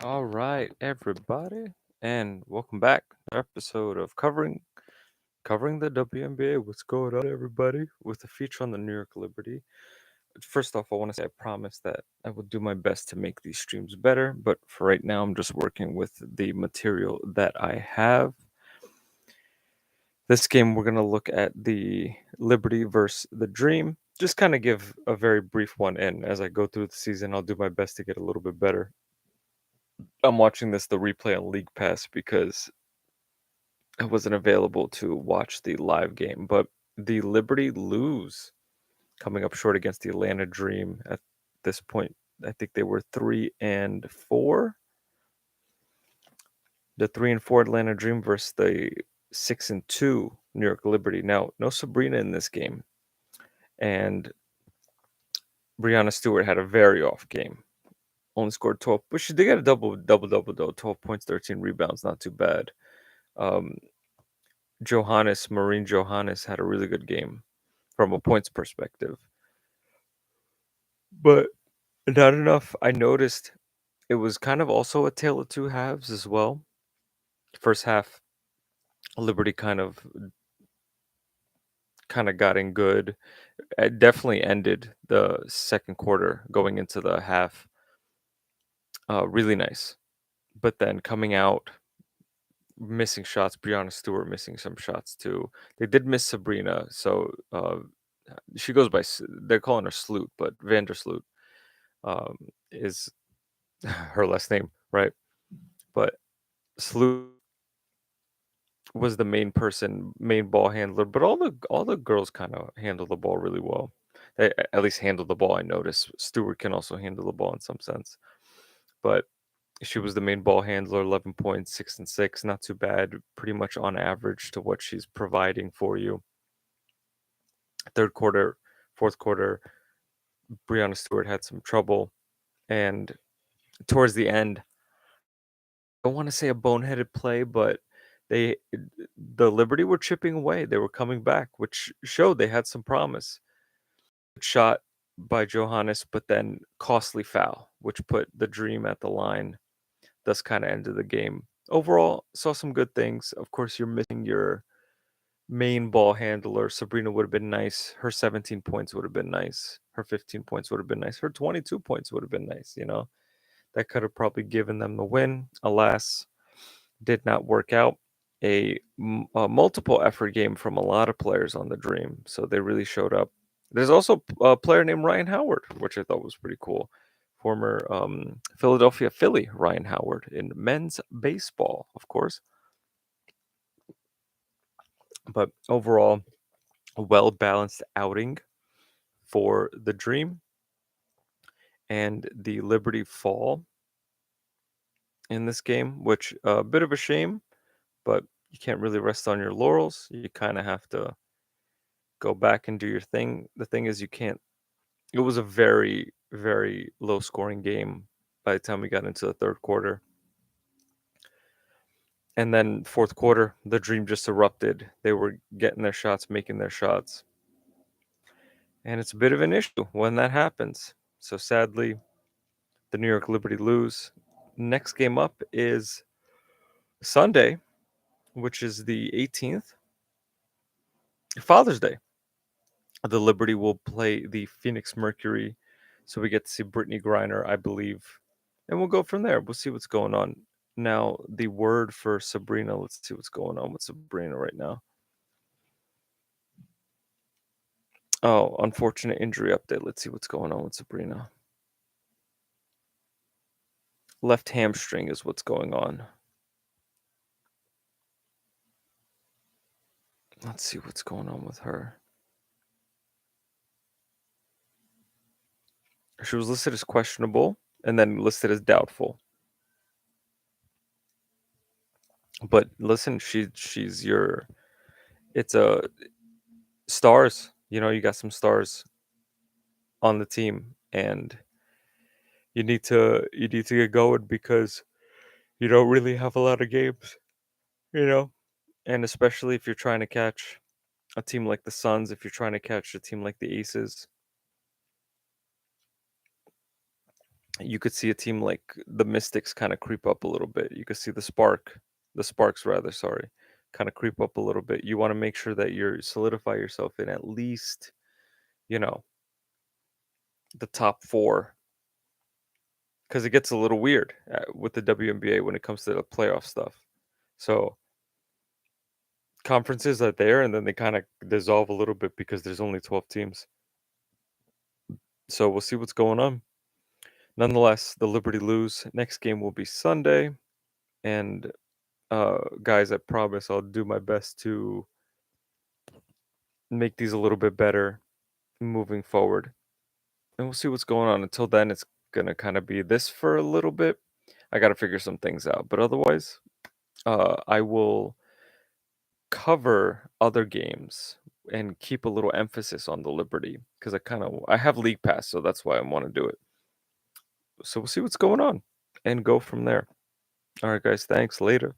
All right, everybody, and welcome back to our episode of covering the WNBA. What's going on, everybody? With a feature on the New York Liberty. First off, I want to say I promise that I will do my best to make these streams better, but for right now, I'm just working with the material that I have. This game, we're gonna look at the Liberty versus the Dream. Just kind of give a very brief one, and as I go through the season, I'll do my best to get a little bit better. I'm watching the replay on League Pass because I wasn't available to watch the live game, but the Liberty lose coming up short against the Atlanta Dream at this point. I think they were 3-4. The 3-4 Atlanta Dream versus the 6-2 New York Liberty. Now, no Sabrina in this game, and Breanna Stewart had a very off game. Only scored 12, but she did get a double though. 12 points, 13 rebounds, not too bad. Marine Johannes had a really good game from a points perspective, but not enough. I noticed it was kind of also a tale of two halves as well. First half, Liberty kind of got in good. It definitely ended the second quarter going into the half really nice. But then coming out, missing shots, Breanna Stewart missing some shots too. They did miss Sabrina, so she goes by, they're calling her Sloot, but Vandersloot is her last name, right? But Sloot was the main ball handler, but all the girls kind of handle the ball really well. They at least handle the ball. I noticed Stewart can also handle the ball in some sense, but she was the main ball handler. 11 points, 6 and 6, not too bad. Pretty much on average to what she's providing for you. Third quarter, fourth quarter, Breanna Stewart had some trouble, and towards the end, I don't want to say a boneheaded play, but they the Liberty were chipping away. They were coming back, which showed they had some promise. Shot by Johannes, but then costly foul, which put the Dream at the line. Thus kind of ended the game. Overall, saw some good things. Of course, you're missing your main ball handler. Sabrina would have been nice. Her 17 points would have been nice. Her 15 points would have been nice. Her 22 points would have been nice, That could have probably given them the win. Alas, did not work out. A multiple effort game from a lot of players on the Dream, so they really showed up. There's also a player named Ryan Howard, which I thought was pretty cool. Former Philadelphia Philly Ryan Howard in men's baseball, of course. But overall, a well-balanced outing for the Dream, and the Liberty fall in this game, which a bit of a shame, but you can't really rest on your laurels. You kind of have to go back and do your thing. The thing is, you can't. It was a very, very low scoring game by the time we got into the third quarter. And then fourth quarter, the Dream just erupted. They were getting their shots, making their shots. And it's a bit of an issue when that happens. So sadly, the New York Liberty lose. Next game up is Sunday, which is the 18th, Father's Day. The Liberty will play the Phoenix Mercury. So we get to see Brittany Griner, I believe. And we'll go from there. We'll see what's going on. Now, the word for Sabrina, let's see what's going on with Sabrina right now. Oh, unfortunate injury update. Let's see what's going on with Sabrina. Left hamstring is what's going on. Let's see what's going on with her. She was listed as questionable and then listed as doubtful. But listen, she's your it's a stars. You got some stars on the team, and you need to get going because you don't really have a lot of games, you know? And especially if you're trying to catch a team like the Suns, if you're trying to catch a team like the Aces, You could see a team like the Mystics kind of creep up a little bit. You could see the Sparks rather, sorry, kind of creep up a little bit. You want to make sure that you solidify yourself in at least, you know, the top 4 because it gets a little weird with the WNBA when it comes to the playoff stuff. So conferences are there and then they kind of dissolve a little bit because there's only 12 teams. So we'll see what's going on. Nonetheless, the Liberty lose. Next game will be Sunday. And guys, I promise I'll do my best to make these a little bit better moving forward. And we'll see what's going on. Until then, it's gonna kind of be this for a little bit. I gotta figure some things out. But otherwise, I will cover other games and keep a little emphasis on the Liberty because I have League Pass, so that's why I want to do it. So we'll see what's going on and go from there. All right, guys. Thanks. Later.